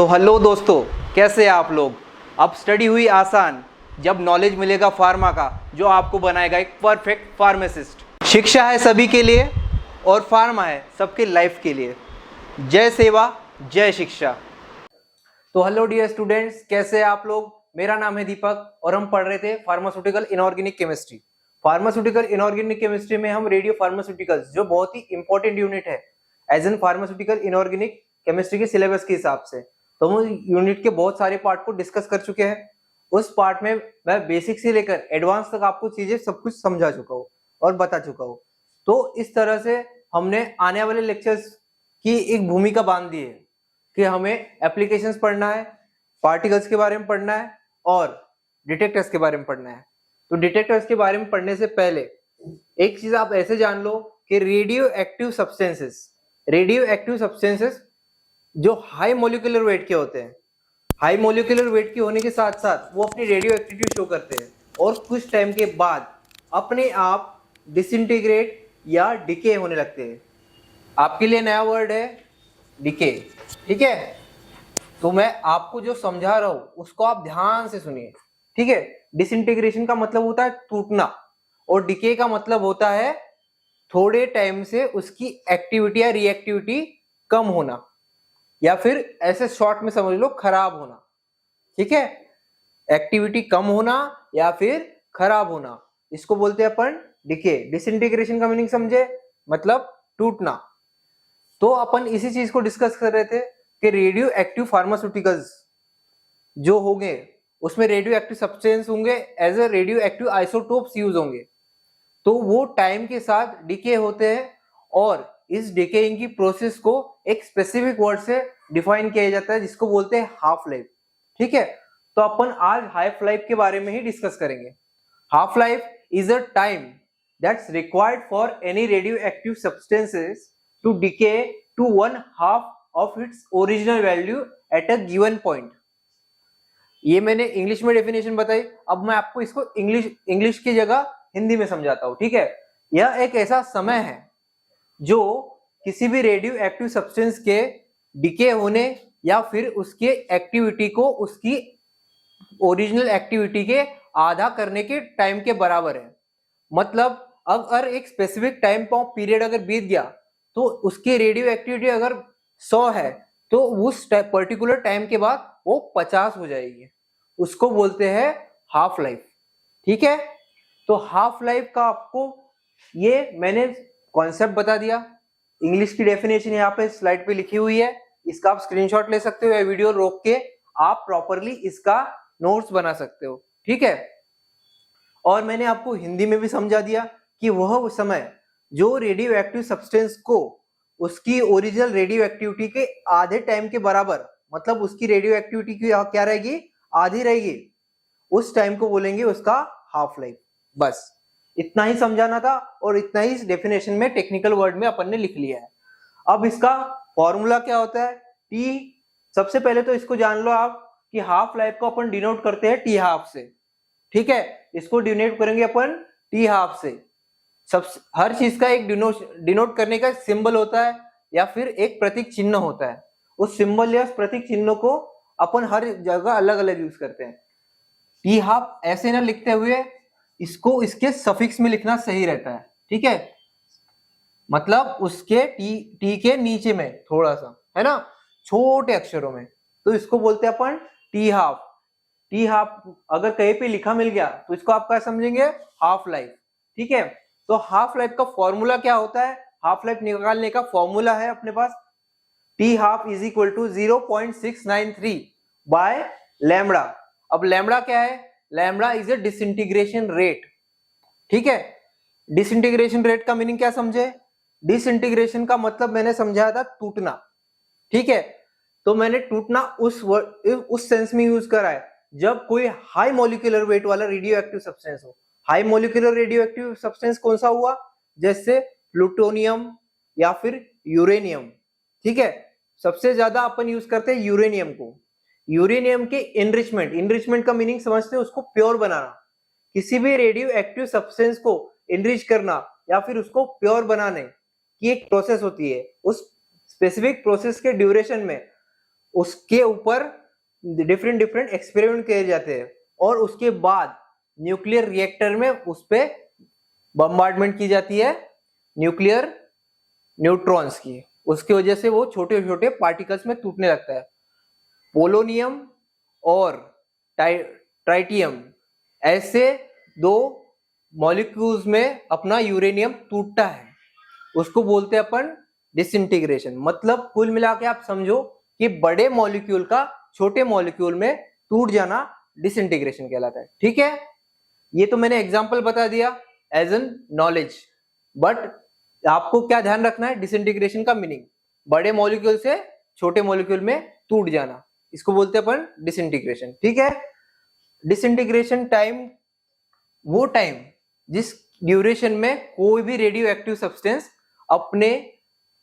Hello दोस्तों, कैसे हैं आप लोग। अब स्टडी हुई आसान जब नॉलेज मिलेगा फार्मा का, जो आपको बनाएगा एक परफेक्ट फार्मासिस्ट। शिक्षा है सभी के लिए और फार्मा है सबके लाइफ के लिए। जय सेवा, जय शिक्षा। तो हेलो डियर स्टूडेंट्स, कैसे हैं आप लोग। मेरा नाम है दीपक और हम पढ़ रहे थे pharmaceutical inorganic chemistry. Pharmaceutical inorganic chemistry में हम रेडियो फार्मास्यूटिकल्स, जो बहुत ही इंपॉर्टेंट यूनिट है as an pharmaceutical inorganic chemistry के सिलेबस के हिसाब से, तो हम यूनिट के बहुत सारे पार्ट को डिस्कस कर चुके हैं। उस पार्ट में मैं बेसिक से लेकर एडवांस तक आपको चीजें सब कुछ समझा चुका हूँ और बता चुका हूँ। तो इस तरह से हमने आने वाले लेक्चर्स की एक भूमिका बांध दी है कि हमें एप्लीकेशंस पढ़ना है, पार्टिकल्स के बारे में पढ़ना है और डिटेक्टर्स के बारे में पढ़ना है। तो डिटेक्टर्स के बारे में पढ़ने से पहले एक चीज आप ऐसे जान लो कि रेडियो एक्टिव सब्सटेंसेस जो हाई मोलिकुलर वेट के होते हैं, हाई मोलिकुलर वेट के होने के साथ साथ वो अपनी रेडियो एक्टिविटी शो करते हैं और कुछ टाइम के बाद अपने आप डिसइंटीग्रेट या डिके होने लगते हैं। आपके लिए नया वर्ड है डिके, ठीक है। तो मैं आपको जो समझा रहा हूं उसको आप ध्यान से सुनिए, ठीक है। डिसइंटीग्रेशन का मतलब होता है टूटना और डिके का मतलब होता है थोड़े टाइम से उसकी एक्टिविटी या रिएक्टिविटी कम होना, या फिर ऐसे शॉर्ट में समझ लो खराब होना, ठीक है। एक्टिविटी कम होना या फिर खराब होना, इसको बोलते हैं अपन डिके। डिसइंटीग्रेशन का मीनिंग समझे, मतलब टूटना। तो अपन इसी चीज को डिस्कस कर रहे थे कि रेडियो एक्टिव फार्मास्यूटिकल्स जो होंगे उसमें रेडियो एक्टिव सब्सटेंस होंगे, as a radio active isotopes use होंगे। तो वो टाइम के साथ डिके होते हैं और इस डिकेइंग की प्रोसेस को एक स्पेसिफिक वर्ड से डिफाइन किया जाता है जिसको बोलते हैं हाफ लाइफ, ठीक है। तो अपन आज हाफ लाइफ के बारे में ही डिस्कस करेंगे। Half life is a time that's required for any radio active substances to decay to 1/2 of its original value at a given point. ये मैंने इंग्लिश में डेफिनेशन बताई, अब मैं आपको इसको इंग्लिश की जगह हिंदी में समझाता हूं, ठीक है। यह एक ऐसा समय है जो किसी भी रेडियो एक्टिव सब्सटेंस के डिके होने या फिर उसके एक्टिविटी को उसकी ओरिजिनल एक्टिविटी के आधा करने के टाइम के बराबर है। मतलब अगर एक स्पेसिफिक टाइम पीरियड अगर बीत गया तो उसकी रेडियो एक्टिविटी अगर 100 है तो उस पर्टिकुलर टाइम के बाद वो 50 हो जाएगी। उसको बोलते हैं हाफ लाइफ, ठीक है। तो हाफ लाइफ का आपको ये मैंने कॉन्सेप्ट बता दिया। इंग्लिश की डेफिनेशन यहाँ पे स्लाइड पे लिखी हुई है, इसका आप स्क्रीनशॉट ले सकते हो या वीडियो रोक के आप प्रॉपरली इसका नोट्स बना सकते हो, ठीक है। और मैंने आपको हिंदी में भी समझा दिया कि वह समय जो रेडियो एक्टिव सब्सटेंस को उसकी ओरिजिनल रेडियो एक्टिविटी के आधे टाइम के बराबर, मतलब उसकी रेडियो एक्टिविटी की क्या रहेगी, आधी रहेगी, उस टाइम को बोलेंगे उसका हाफ लाइफ। बस इतना ही समझाना था और इतना ही इस डेफिनेशन में टेक्निकल वर्ड में अपन ने लिख लिया है। अब इसका फॉर्मूला क्या होता है, टी। सबसे पहले तो इसको जान लो आप कि हाफ लाइफ को अपन डिनोट करते हैं टी हाफ से, ठीक है। इसको डिनोट करेंगे अपन टी हाफ से। सब हर चीज का एक डिनोट करने का सिंबल होता है या फिर एक प्रतीक चिन्ह होता है। उस सिंबल या प्रतीक चिन्ह को अपन हर जगह अलग अलग यूज करते हैं। टी हाफ ऐसे ना लिखते हुए इसको इसके सफिक्स में लिखना सही रहता है, ठीक है। मतलब उसके टी के नीचे में थोड़ा सा, है ना, छोटे अक्षरों में, तो इसको बोलते हैं अपन टी हाफ। टी हाफ अगर कहीं पे लिखा मिल गया तो इसको आप क्या समझेंगे, हाफ लाइफ, ठीक है। तो हाफ लाइफ का फॉर्मूला क्या होता है, हाफ लाइफ निकालने का फॉर्मूला है अपने पास T half is equal to 0.693 by lambda. अब लैम्बडा क्या है, lambda is a disintegration rate, ठीक है। डिसइंटीग्रेशन रेट का मीनिंग क्या समझे, डिसइंटीग्रेशन का मतलब मैंने समझाया था टूटना, ठीक है। तो मैंने टूटना उस सेंस में यूज करा है जब कोई हाई मोलिकुलर वेट वाला रेडियो एक्टिव सब्सटेंस हो। High molecular radio active substance कौन सा हुआ, जैसे प्लूटोनियम या फिर यूरेनियम, ठीक है। सबसे ज्यादा अपन यूज करते हैं यूरेनियम को। यूरेनियम के इनरिचमेंट का मीनिंग समझते हैं, उसको प्योर बनाना। किसी भी रेडियो एक्टिव सब्सटेंस को इनरिच करना या फिर उसको प्योर बनाने की एक प्रोसेस होती है। उस स्पेसिफिक प्रोसेस के ड्यूरेशन में उसके ऊपर डिफरेंट डिफरेंट एक्सपेरिमेंट किए जाते हैं और उसके बाद न्यूक्लियर रिएक्टर में उस पे बम्बार्डमेंट की जाती है न्यूक्लियर न्यूट्रॉन्स की। उसकी वजह से वो छोटे छोटे पार्टिकल्स में टूटने लगता है। पोलोनियम और ट्राइटियम ऐसे दो मॉलिक्यूल्स में अपना यूरेनियम टूटता है, उसको बोलते हैं अपन डिसइंटीग्रेशन। मतलब कुल मिला के आप समझो कि बड़े मॉलिक्यूल का छोटे मॉलिक्यूल में टूट जाना डिसइंटीग्रेशन कहलाता है। ठीक है, ये तो मैंने एग्जांपल बता दिया एज एन नॉलेज, बट आपको क्या ध्यान रखना है, डिसइंटीग्रेशन का मीनिंग बड़े मॉलिक्यूल से छोटे मॉलिक्यूल में टूट जाना, इसको बोलते हैं अपन डिसइंटीग्रेशन। ठीक है, डिसइंटीग्रेशन टाइम वो टाइम जिस ड्यूरेशन में कोई भी रेडियो एक्टिव सब्सटेंस अपने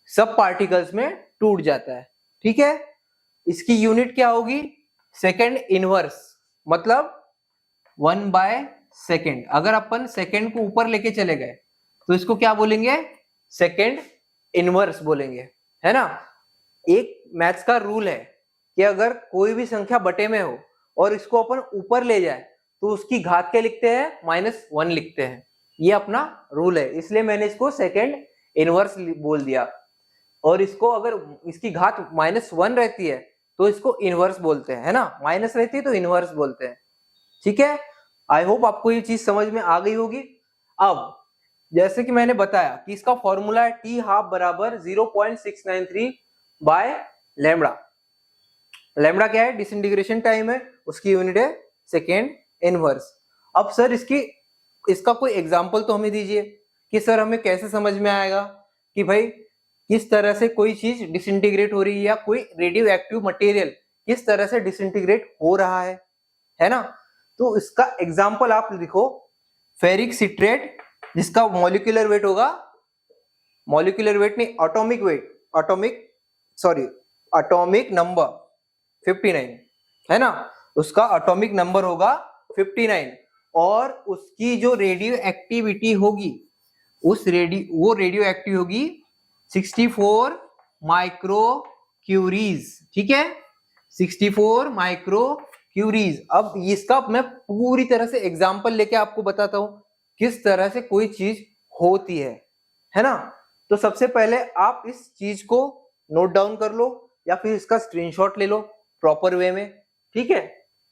सब पार्टिकल्स में टूट जाता है। ठीक है, इसकी यूनिट क्या होगी, सेकेंड इनवर्स, मतलब 1/सेकेंड। अगर अपन सेकेंड को ऊपर लेके चले गए तो इसको क्या बोलेंगे, सेकेंड इनवर्स बोलेंगे, है ना। एक मैथ्स का रूल है कि अगर कोई भी संख्या बटे में हो और इसको अपन ऊपर ले जाए तो उसकी घात क्या लिखते हैं, -1 लिखते हैं। ये अपना रूल है, इसलिए मैंने इसको सेकेंड इनवर्स बोल दिया। और इसको अगर इसकी घात -1 रहती है तो इसको इनवर्स बोलते हैं, है ना, माइनस रहती है तो इनवर्स बोलते हैं। ठीक है, आई होप आपको ये चीज समझ में आ गई होगी। अब जैसे कि मैंने बताया कि इसका फॉर्मूला है टी हाफ बराबर 0.693 बाय लैम्बडा। लैम्बडा क्या है, डिसइंटीग्रेशन टाइम है, उसकी यूनिट है सेकेंड इनवर्स। अब सर इसका कोई एग्जांपल तो हमें दीजिए कि सर हमें कैसे समझ में आएगा कि भाई किस तरह से कोई चीज डिसइंटीग्रेट हो रही है या कोई रेडियो एक्टिव मटेरियल किस तरह से डिसइंटीग्रेट हो रहा है ना। तो इसका एग्जांपल आप लिखो, फेरिक सिट्रेट जिसका मॉलिक्यूलर वेट होगा, मॉलिक्यूलर वेट नहीं, एटॉमिक वेट, एटॉमिक नंबर 59, है ना, उसका एटॉमिक नंबर होगा 59 और उसकी जो रेडियो एक्टिविटी होगी वो रेडियो एक्टिव होगी 64 माइक्रो क्यूरीज। ठीक है, 64 माइक्रो क्यूरीज। अब इसका मैं पूरी तरह से एग्जांपल लेके आपको बताता हूं किस तरह से कोई चीज होती है ना। तो सबसे पहले आप इस चीज को नोट डाउन कर लो या फिर इसका स्क्रीनशॉट ले लो प्रॉपर वे में। ठीक है,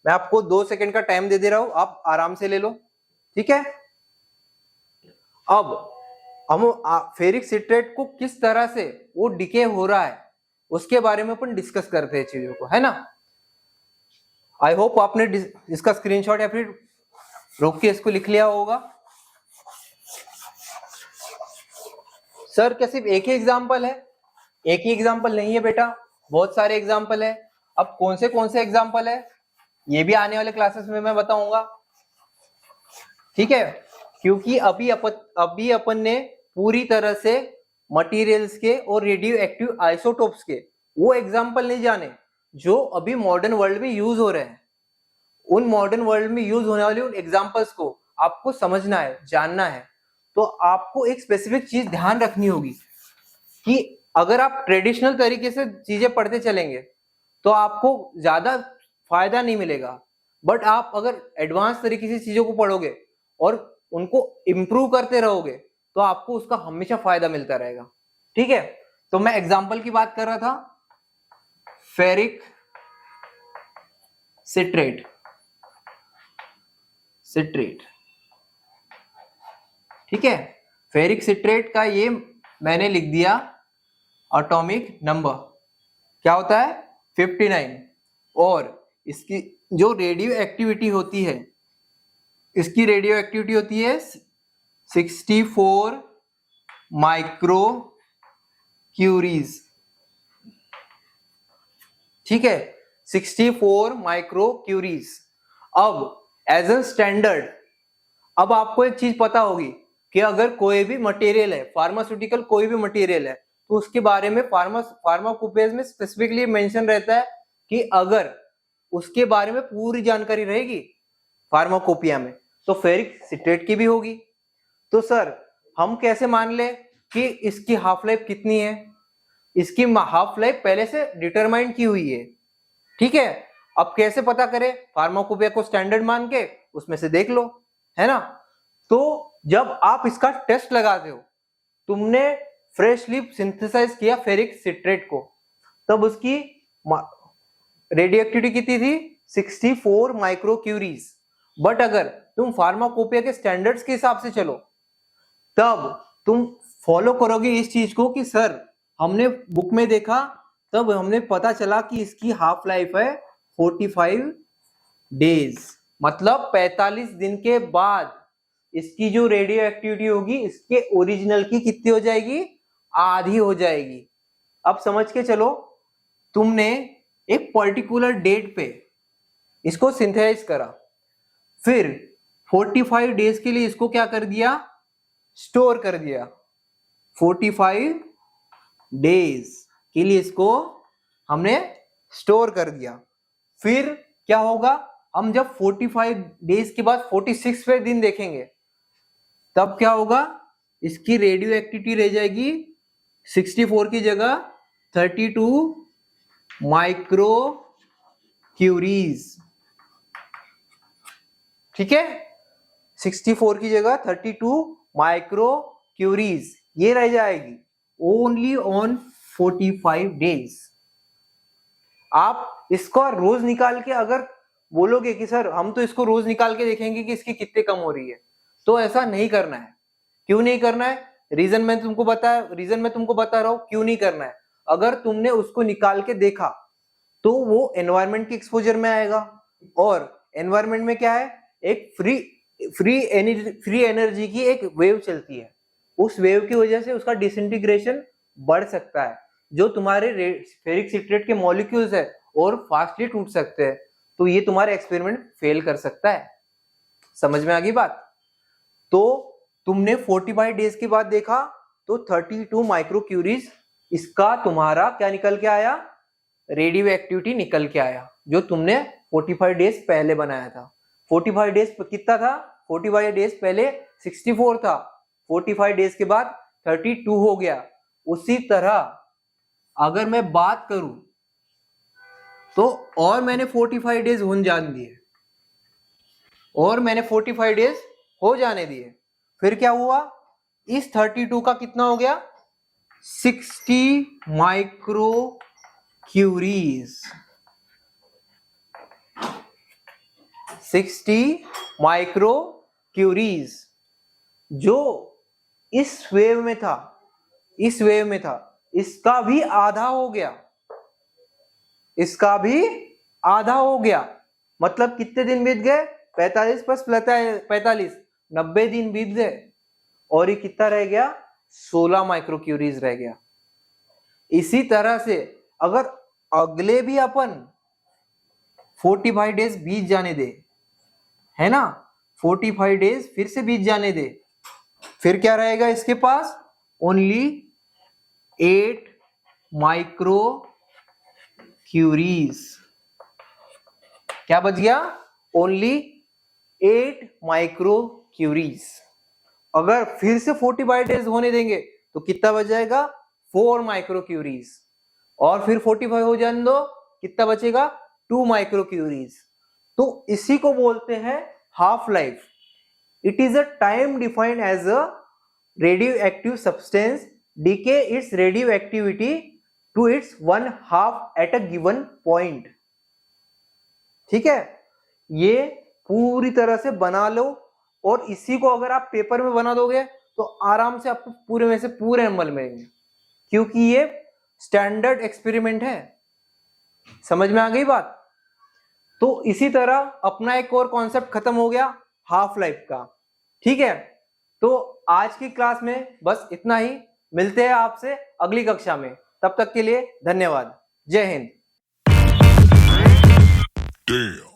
मैं आपको 2 सेकंड का टाइम दे दे रहा हूं, आप आराम से ले लो। ठीक है, अब हम फेरिक सिट्रेट को किस तरह से वो डिके हो रहा है उसके बारे में अपन डिस्कस करते हैं चीजों को, है ना। आई होप आपने इसका स्क्रीनशॉट या फिर रोक के इसको लिख लिया होगा। सर क्या सिर्फ एक ही एग्जांपल है, एक ही एग्जांपल नहीं है बेटा, बहुत सारे एग्जांपल है। अब कौन से एग्जांपल है ये भी आने वाले क्लासेस में मैं बताऊंगा। ठीक है, क्योंकि अभी अपन ने पूरी तरह से मटेरियल्स के और रेडियो एक्टिव आइसोटोप्स के वो एग्जांपल नहीं जाने जो अभी मॉडर्न वर्ल्ड में यूज हो रहे हैं। उन मॉडर्न वर्ल्ड में यूज होने वाले उन एग्जांपल्स को आपको समझना है, जानना है। तो आपको एक स्पेसिफिक चीज ध्यान रखनी होगी कि अगर आप ट्रेडिशनल तरीके से चीजें पढ़ते चलेंगे तो आपको ज्यादा फायदा नहीं मिलेगा, बट आप अगर एडवांस तरीके से चीजों को पढ़ोगे और उनको इंप्रूव करते रहोगे तो आपको उसका हमेशा फायदा मिलता रहेगा। ठीक है, तो मैं एग्जांपल की बात कर रहा था, फेरिक सिट्रेट। ठीक है, फेरिक सिट्रेट का ये मैंने लिख दिया एटॉमिक नंबर क्या होता है 59 और इसकी जो रेडियो एक्टिविटी होती है, इसकी रेडियो एक्टिविटी होती है 64 माइक्रो क्यूरीज। ठीक है, 64 माइक्रो क्यूरीज। अब एज ए स्टैंडर्ड अब आपको एक चीज पता होगी कि अगर कोई भी मटेरियल है, फार्मास्यूटिकल कोई भी मटेरियल है, तो उसके बारे में फार्माकोपेज में स्पेसिफिकली मेंशन रहता है कि अगर उसके बारे में पूरी जानकारी रहेगी फार्माकोपिया में तो फेरिक सिट्रेट की भी होगी। तो सर हम कैसे मान ले कि इसकी हाफ लाइफ कितनी है, इसकी हाफ लाइफ पहले से डिटरमाइन की हुई है ठीक है, अब कैसे पता करें? फार्माकोपिया को स्टैंडर्ड मान के उसमें से देख लो, है ना। तो जब आप इसका टेस्ट लगाते हो, तुमने फ्रेशली सिंथेसाइज किया फेरिक सिट्रेट को, तब उसकी रेडियोएक्टिविटी कितनी थी? 64 माइक्रोक्यूरीज। बट अगर तुम फार्माकोपिया के स्टैंडर्ड्स के हिसाब से चलो, तब तुम फॉलो करोगे इस चीज को कि सर हमने बुक में देखा, तब हमने पता चला कि इसकी हाफ लाइफ है 45 डेज, मतलब 45 दिन के बाद इसकी जो रेडियो एक्टिविटी होगी इसके ओरिजिनल की कितनी हो जाएगी? आधी हो जाएगी। अब समझ के चलो, तुमने एक पर्टिकुलर डेट पे इसको सिंथेसाइज करा, फिर 45 डेज के लिए इसको क्या कर दिया? स्टोर कर दिया। 45 डेज के लिए इसको हमने स्टोर कर दिया। फिर क्या होगा? हम जब 45 डेज के बाद 46वें दिन देखेंगे, तब क्या होगा? इसकी रेडियो एक्टिविटी रह जाएगी 64 की जगह 32 माइक्रो क्यूरीज। ठीक है, 64 की जगह 32 माइक्रो क्यूरीज ये रह जाएगी ओनली ऑन 45 डेज। आप इसको रोज निकाल के अगर बोलोगे कि सर हम तो इसको रोज निकाल के देखेंगे कि इसकी कितने कम हो रही है, तो ऐसा नहीं करना है। क्यों नहीं करना है? रीजन मैं तुमको बता रहा हूं क्यों नहीं करना है। अगर तुमने उसको निकाल के देखा तो वो एनवायरनमेंट की एक्सपोजर में आएगा, और एनवायरनमेंट में क्या है? एक फ्री एनर्जी की एक वेव चलती है। उस वेव की वजह से उसका डिसइंटीग्रेशन बढ़ सकता है, जो तुम्हारे फेरिक सिट्रेट के मॉलिक्यूल्स है और फास्टली टूट सकते हैं। तो ये तुम्हारा एक्सपेरिमेंट फेल कर सकता है। समझ में आ गई बात? तो तुमने 45 डेज के बाद देखा तो 32 माइक्रोक्यूरीज इसका तुम्हारा क्या निकल के आया? रेडियो एक्टिविटी निकल के आया, जो तुमने 45 डेज पहले बनाया था। 45 डेज कितना था? 45 डेज पहले 64 था, 45 डेज के बाद 32 हो गया। उसी तरह अगर मैं बात करूं तो और मैंने 45 डेज हो जाने दिए, और मैंने 45 डेज हो जाने दिए, फिर क्या हुआ? इस 32 का कितना हो गया? 60 माइक्रो क्यूरीज। 60 माइक्रो क्यूरीज जो इस वेव में था, इसका भी आधा हो गया, मतलब कितने दिन बीत गए? 45 प्लस 45 90 दिन बीत गए, और ये कितना रह गया? 16 माइक्रोक्यूरीज रह गया। इसी तरह से अगर अगले भी अपन 45 डेज बीत जाने दे, है ना, 45 डेज फिर से बीत जाने दे, फिर क्या रहेगा इसके पास? Only 8 micro curies. क्या बच गया? Only 8 micro curies. अगर फिर से 45 डेज होने देंगे तो कितना बच जाएगा? 4 माइक्रो क्यूरीज। और फिर 45 हो जाने दो, कितना बचेगा? 2 माइक्रो क्यूरीज। तो इसी को बोलते हैं half life. It is a time defined as a radio active substance decay its radio activity to its 1/2 at a given point. ठीक है, ये पूरी तरह से बना लो, और इसी को अगर आप पेपर में बना दोगे तो आराम से आपको पूरे में से पूरे नंबर मिलेंगे, क्योंकि ये स्टैंडर्ड एक्सपेरिमेंट है। समझ में आ गई बात? तो इसी तरह अपना एक और कॉन्सेप्ट खत्म हो गया हाफ लाइफ का। ठीक है, तो आज की क्लास में बस इतना ही। मिलते हैं आपसे अगली कक्षा में, तब तक के लिए धन्यवाद। जय हिंद। Damn.